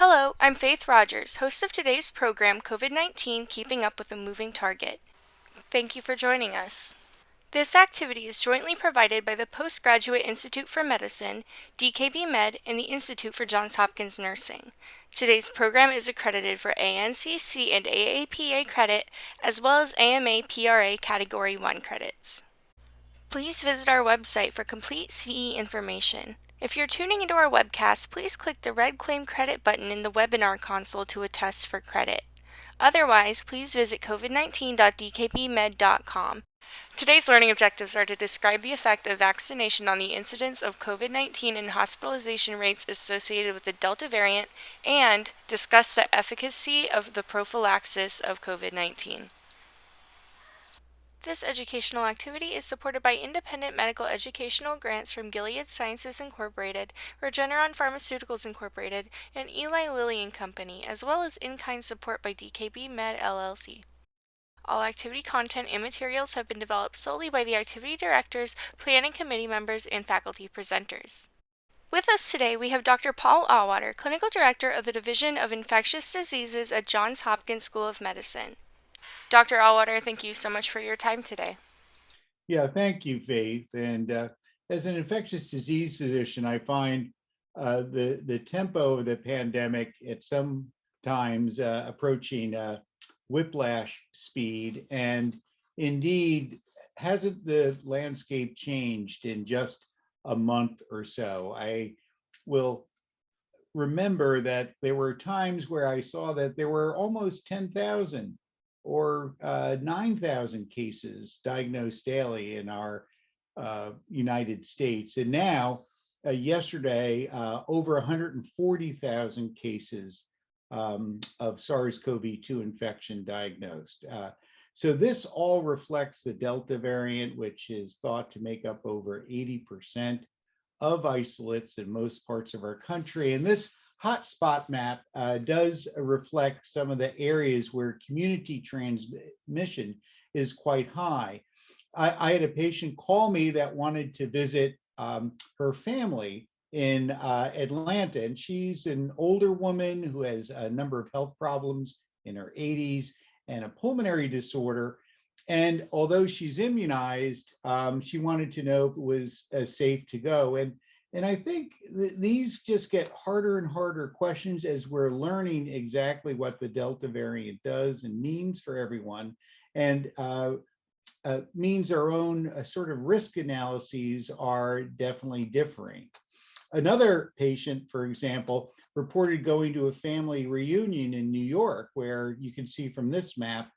Hello, I'm Faith Rogers, host of today's program, COVID-19 Keeping Up with a Moving Target. Thank you for joining us. This activity is jointly provided by the Postgraduate Institute for Medicine, DKB Med, and the Institute for Johns Hopkins Nursing. Today's program is accredited for ANCC and AAPA credit, as well as AMA PRA Category 1 credits. Please visit our website for complete CE information. If you're tuning into our webcast, please click the red Claim Credit button in the webinar console to attest for credit. Otherwise, please visit covid19.dkbmed.com. Today's learning objectives are to describe the effect of vaccination on the incidence of COVID-19 and hospitalization rates associated with the Delta variant, and discuss the efficacy of the prophylaxis of COVID-19. This educational activity is supported by independent medical educational grants from Gilead Sciences Incorporated, Regeneron Pharmaceuticals Incorporated, and Eli Lilly and Company, as well as in-kind support by DKB Med LLC. All activity content and materials have been developed solely by the activity directors, planning committee members, and faculty presenters. With us today, we have Dr. Paul Auwaerter, Clinical Director of the Division of Infectious Diseases at Johns Hopkins School of Medicine. Dr. Auwaerter, thank you so much for your time today. Yeah, thank you, Faith. And as an infectious disease physician, I find the tempo of the pandemic at some times approaching whiplash speed. And indeed, hasn't the landscape changed in just a month or so? I will remember that there were times where I saw that there were almost 10,000 or 9,000 cases diagnosed daily in our United States. And now, yesterday, over 140,000 cases of SARS-CoV-2 infection diagnosed. So this all reflects the Delta variant, which is thought to make up over 80% of isolates in most parts of our country. And this hotspot map does reflect some of the areas where community transmission is quite high. I had a patient call me that wanted to visit her family in Atlanta, and she's an older woman who has a number of health problems in her 80s and a pulmonary disorder. And although she's immunized, she wanted to know if it was safe to go. And I think these just get harder and harder questions as we're learning exactly what the Delta variant does and means for everyone, and means our own sort of risk analyses are definitely differing. Another patient, for example, reported going to a family reunion in New York, where you can see from this map,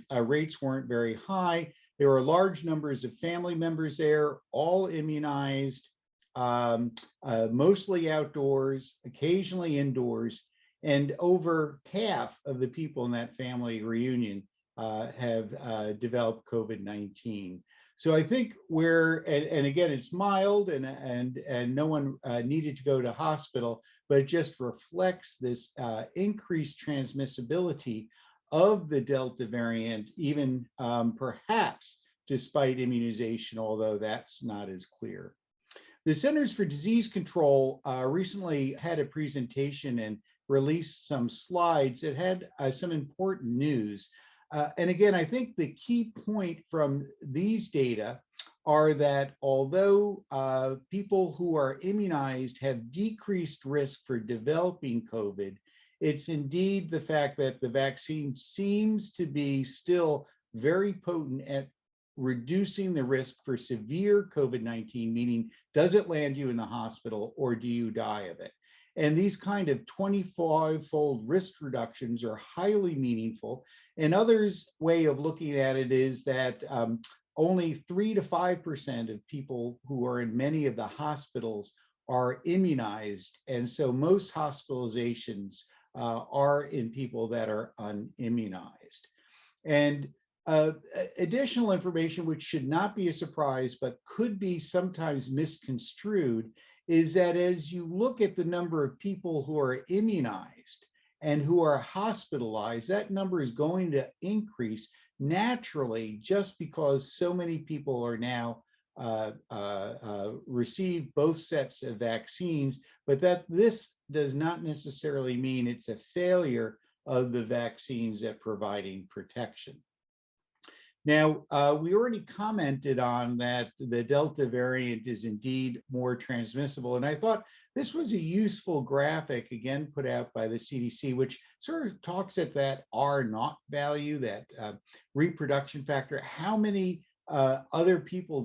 rates weren't very high. There were large numbers of family members there, all immunized, mostly outdoors, occasionally indoors, and over half of the people in that family reunion have developed COVID-19. So I think and again, it's mild and no one needed to go to hospital, but it just reflects this increased transmissibility of the Delta variant, even perhaps despite immunization, although that's not as clear. The Centers for Disease Control recently had a presentation and released some slides that had some important news. And again, I think the key point from these data are that although people who are immunized have decreased risk for developing COVID, it's indeed the fact that the vaccine seems to be still very potent at reducing the risk for severe COVID-19, meaning does it land you in the hospital or do you die of it? And these kind of 25-fold risk reductions are highly meaningful. And others' way of looking at it is that only 3 to 5% of people who are in many of the hospitals are immunized. And so most hospitalizations are in people that are unimmunized. And additional information, which should not be a surprise, but could be sometimes misconstrued, is that as you look at the number of people who are immunized and who are hospitalized, that number is going to increase naturally just because so many people are now receive both sets of vaccines, but that this does not necessarily mean it's a failure of the vaccines at providing protection. Now, we already commented on that the Delta variant is indeed more transmissible, and I thought this was a useful graphic, again, put out by the CDC, which sort of talks at that R naught value, that reproduction factor. How many other people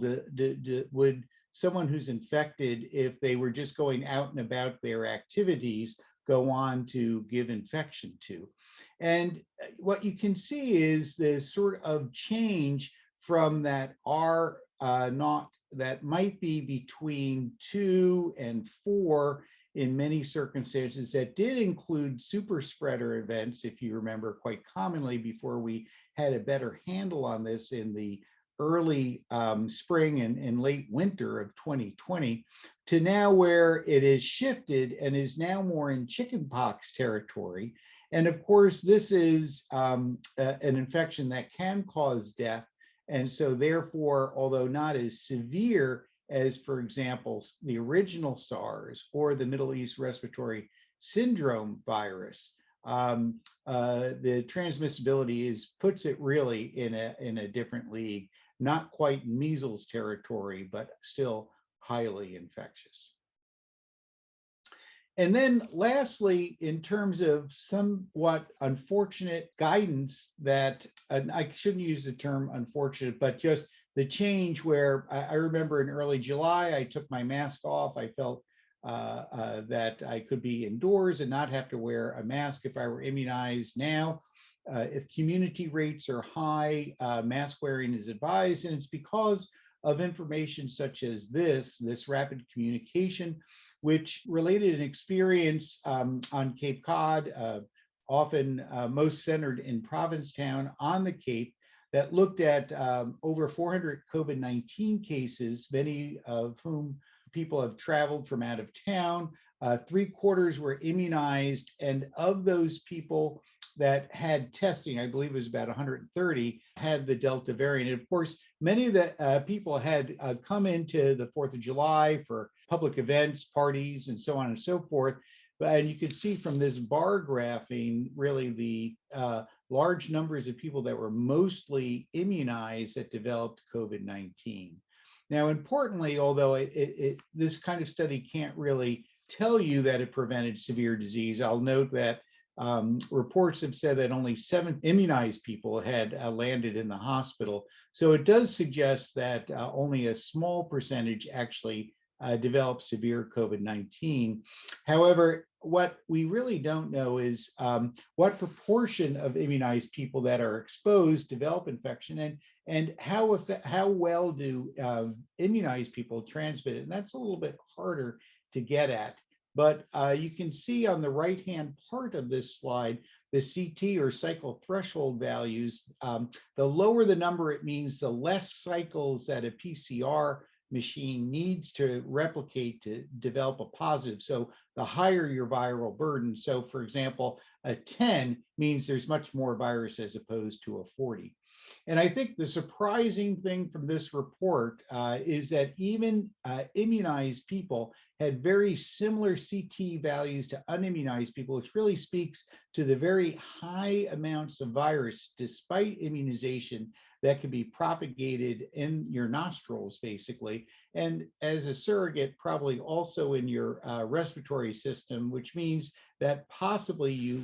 would someone who's infected, if they were just going out and about their activities, go on to give infection to? And what you can see is the sort of change from that R naught that might be between 2 and 4 in many circumstances that did include super spreader events, if you remember, quite commonly before we had a better handle on this in the early spring and late winter of 2020, to now where it is shifted and is now more in chickenpox territory. And of course, this is an infection that can cause death. And so therefore, although not as severe as, for example, the original SARS or the Middle East Respiratory Syndrome virus, the transmissibility puts it really in a different league, not quite measles territory, but still highly infectious. And then lastly, in terms of somewhat unfortunate guidance that, and I shouldn't use the term unfortunate, but just the change where I remember in early July, I took my mask off. I felt that I could be indoors and not have to wear a mask if I were immunized. Now, if community rates are high, mask wearing is advised, and it's because of information such as this rapid communication, which related an experience on Cape Cod, often most centered in Provincetown on the Cape, that looked at over 400 COVID-19 cases, many of whom people have traveled from out of town. 3/4 were immunized, and of those people that had testing, I believe it was about 130, had the Delta variant. And of course, many of the people had come into the 4th of July for public events, parties, and so on and so forth. And you can see from this bar graphing, really the large numbers of people that were mostly immunized that developed COVID-19. Now, importantly, although this kind of study can't really tell you that it prevented severe disease, I'll note that reports have said that only 7 immunized people had landed in the hospital. So it does suggest that only a small percentage actually developed severe COVID-19. However, what we really don't know is what proportion of immunized people that are exposed develop infection, and how well do immunized people transmit it. And that's a little bit harder to get at. But you can see on the right-hand part of this slide, the CT or cycle threshold values. The lower the number, it means the less cycles that a PCR machine needs to replicate to develop a positive. So the higher your viral burden. So for example, a 10 means there's much more virus as opposed to a 40. And I think the surprising thing from this report is that even immunized people had very similar CT values to unimmunized people, which really speaks to the very high amounts of virus, despite immunization, that can be propagated in your nostrils, basically, and as a surrogate, probably also in your respiratory system, which means that possibly you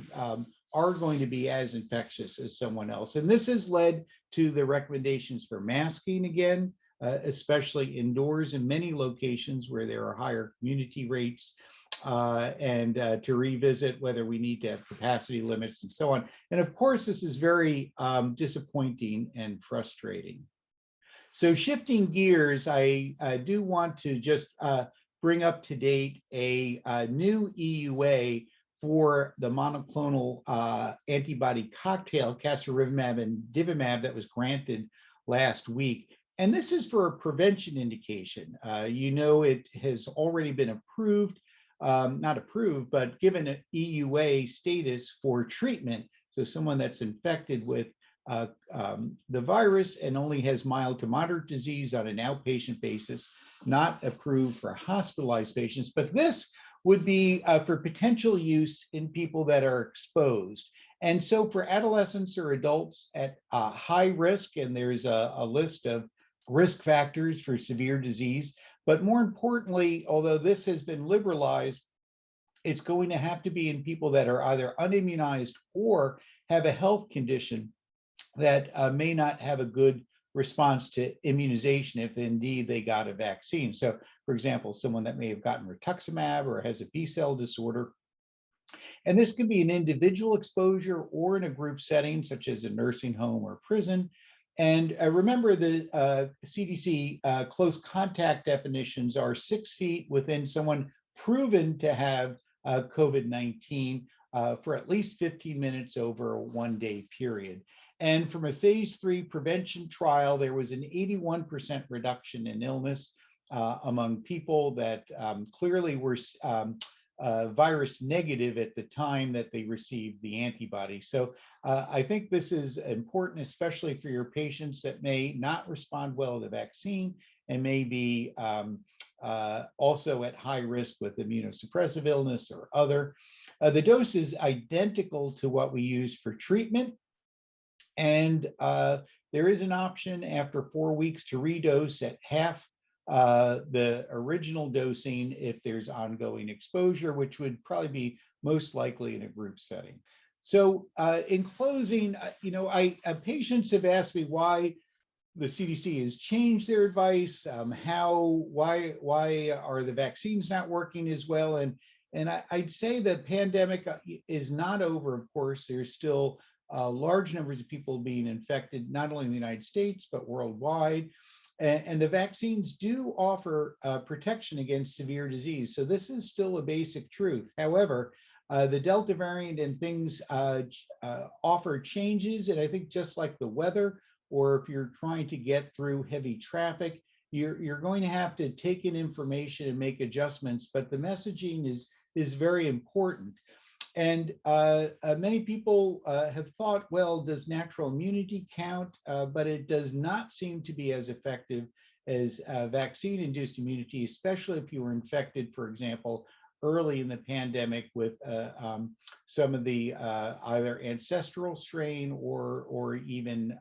are going to be as infectious as someone else. And this has led to the recommendations for masking again, especially indoors in many locations where there are higher community rates, and to revisit whether we need to have capacity limits and so on. And of course, this is very disappointing and frustrating. So shifting gears, I do want to just bring up to date a new EUA for the monoclonal antibody cocktail, casirivimab and divimab, that was granted last week. And this is for a prevention indication. You know, it has already been approved, not approved, but given an EUA status for treatment. So someone that's infected with the virus and only has mild to moderate disease on an outpatient basis, not approved for hospitalized patients. But this would be for potential use in people that are exposed. And so for adolescents or adults at high risk, and there's a list of risk factors for severe disease, but more importantly, although this has been liberalized, it's going to have to be in people that are either unimmunized or have a health condition that may not have a good response to immunization if indeed they got a vaccine. So, for example, someone that may have gotten rituximab or has a B-cell disorder. And this can be an individual exposure or in a group setting, such as a nursing home or prison. And remember, the CDC close contact definitions are 6 feet within someone proven to have COVID-19 for at least 15 minutes over a 1-day period. And from a phase 3 prevention trial, there was an 81% reduction in illness among people that clearly were virus negative at the time that they received the antibody. So I think this is important, especially for your patients that may not respond well to the vaccine and may be also at high risk with immunosuppressive illness or other. The dose is identical to what we use for treatment. And there is an option after 4 weeks to redose at half the original dosing if there's ongoing exposure, which would probably be most likely in a group setting. So in closing, patients have asked me why the CDC has changed their advice, why are the vaccines not working as well? And I'd say that pandemic is not over, of course. There's still large numbers of people being infected, not only in the United States, but worldwide. And the vaccines do offer protection against severe disease. So this is still a basic truth. However, the Delta variant and things offer changes. And I think just like the weather, or if you're trying to get through heavy traffic, you're going to have to take in information and make adjustments. But the messaging is very important. And many people have thought, well, does natural immunity count? But it does not seem to be as effective as vaccine-induced immunity, especially if you were infected, for example, early in the pandemic with some of the either ancestral strain or even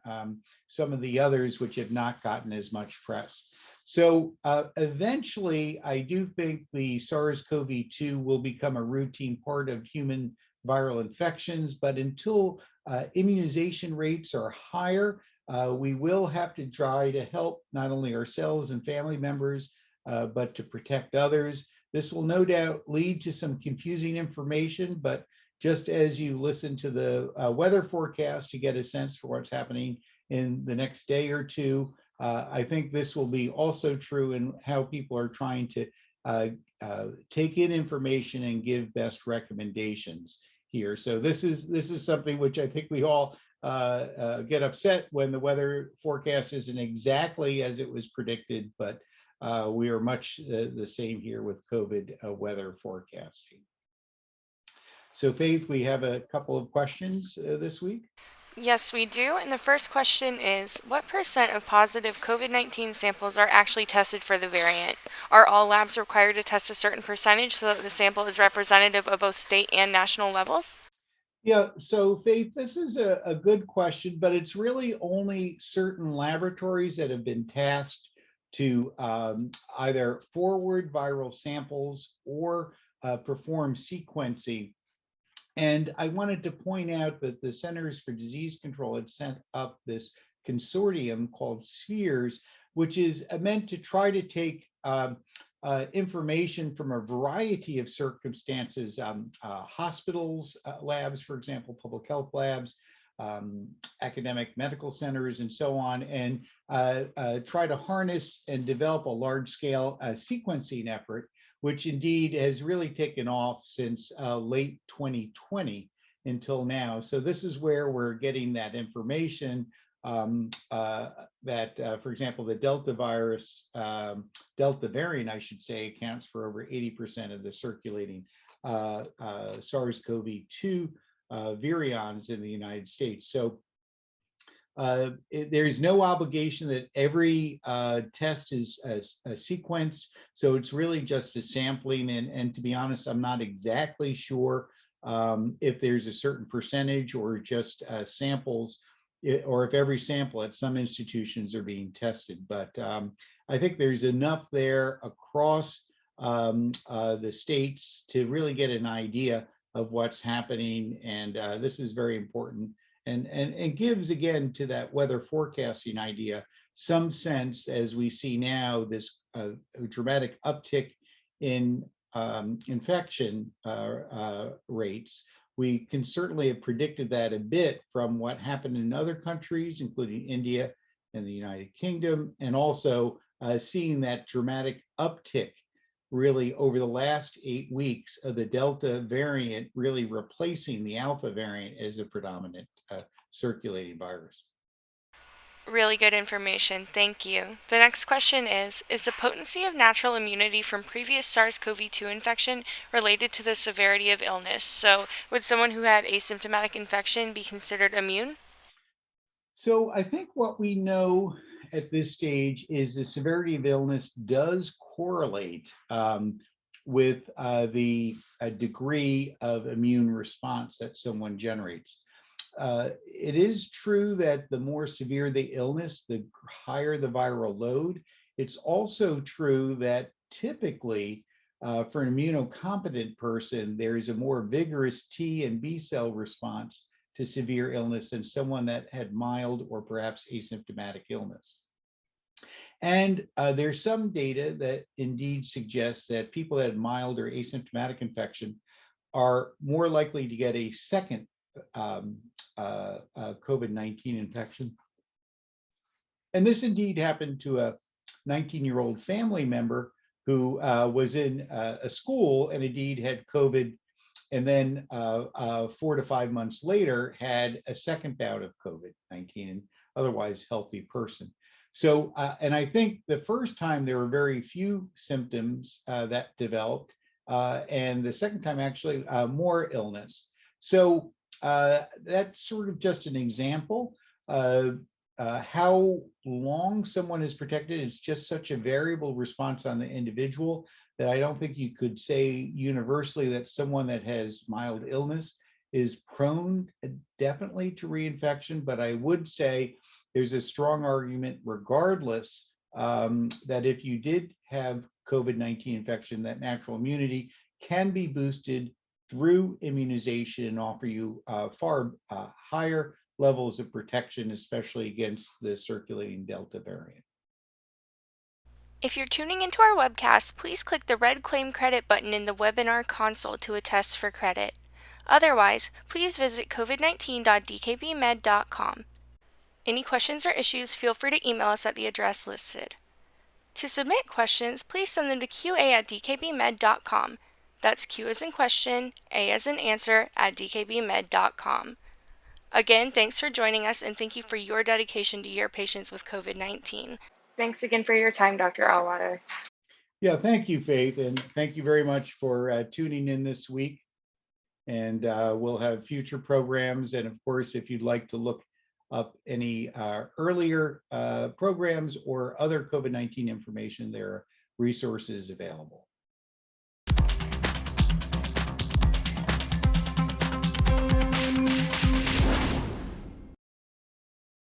some of the others which have not gotten as much press. So eventually, I do think the SARS-CoV-2 will become a routine part of human viral infections, but until immunization rates are higher, we will have to try to help not only ourselves and family members, but to protect others. This will no doubt lead to some confusing information, but just as you listen to the weather forecast to get a sense for what's happening in the next day or two, I think this will be also true in how people are trying to take in information and give best recommendations here. So this is something which I think we all get upset when the weather forecast isn't exactly as it was predicted, but we are much the same here with COVID weather forecasting. So Faith, we have a couple of questions this week. Yes, we do. And the first question is, what % of positive COVID-19 samples are actually tested for the variant? Are all labs required to test a certain percentage so that the sample is representative of both state and national levels? Yeah, so Faith, this is a good question, but it's really only certain laboratories that have been tasked to either forward viral samples or perform sequencing. And I wanted to point out that the Centers for Disease Control had sent up this consortium called Spheres, which is meant to try to take information from a variety of circumstances, hospitals, labs, for example, public health labs, academic medical centers, and so on, and try to harness and develop a large-scale sequencing effort, which indeed has really taken off since late 2020 until now. So this is where we're getting that information that, for example, the Delta variant, I should say, accounts for over 80% of the circulating SARS-CoV-2 virions in the United States. So There's no obligation that every test is a sequence, so it's really just a sampling. And to be honest, I'm not exactly sure if there's a certain percentage or just samples, or if every sample at some institutions are being tested. But I think there's enough there across the states to really get an idea of what's happening. And this is very important, and gives, again, to that weather forecasting idea, some sense, as we see now this dramatic uptick in infection rates. We can certainly have predicted that a bit from what happened in other countries, including India and the United Kingdom, and also seeing that dramatic uptick really over the last 8 weeks of the Delta variant really replacing the Alpha variant as a predominant circulating virus. Really good information. Thank you. The next question is the potency of natural immunity from previous SARS-CoV-2 infection related to the severity of illness? So, would someone who had asymptomatic infection be considered immune? So I think what we know at this stage is the severity of illness does correlate with the degree of immune response that someone generates. It is true that the more severe the illness, the higher the viral load. It's also true that typically, for an immunocompetent person, there is a more vigorous T and B cell response to severe illness than someone that had mild or perhaps asymptomatic illness. And there's some data that indeed suggests that people that had mild or asymptomatic infection are more likely to get a second COVID-19 infection. And this indeed happened to a 19-year-old family member who was in a school and indeed had COVID, and then 4 to 5 months later had a second bout of COVID-19, an otherwise healthy person. So, and I think the first time there were very few symptoms that developed, and the second time actually more illness. So that's sort of just an example. How long someone is protected is just such a variable response on the individual that I don't think you could say universally that someone that has mild illness is prone definitely to reinfection. But I would say there's a strong argument regardless that if you did have COVID-19 infection, that natural immunity can be boosted through immunization and offer you far higher levels of protection, especially against the circulating Delta variant. If you're tuning into our webcast, please click the red Claim Credit button in the webinar console to attest for credit. Otherwise, please visit covid19.dkbmed.com. Any questions or issues, feel free to email us at the address listed. To submit questions, please send them to qa@dkbmed.com. That's Q as in question, A as in answer, at dkbmed.com. Again, thanks for joining us, and thank you for your dedication to your patients with COVID-19. Thanks again for your time, Dr. Auwaerter. Yeah, thank you, Faith, and thank you very much for tuning in this week. And we'll have future programs. And of course, if you'd like to look up any earlier programs or other COVID-19 information, there are resources available.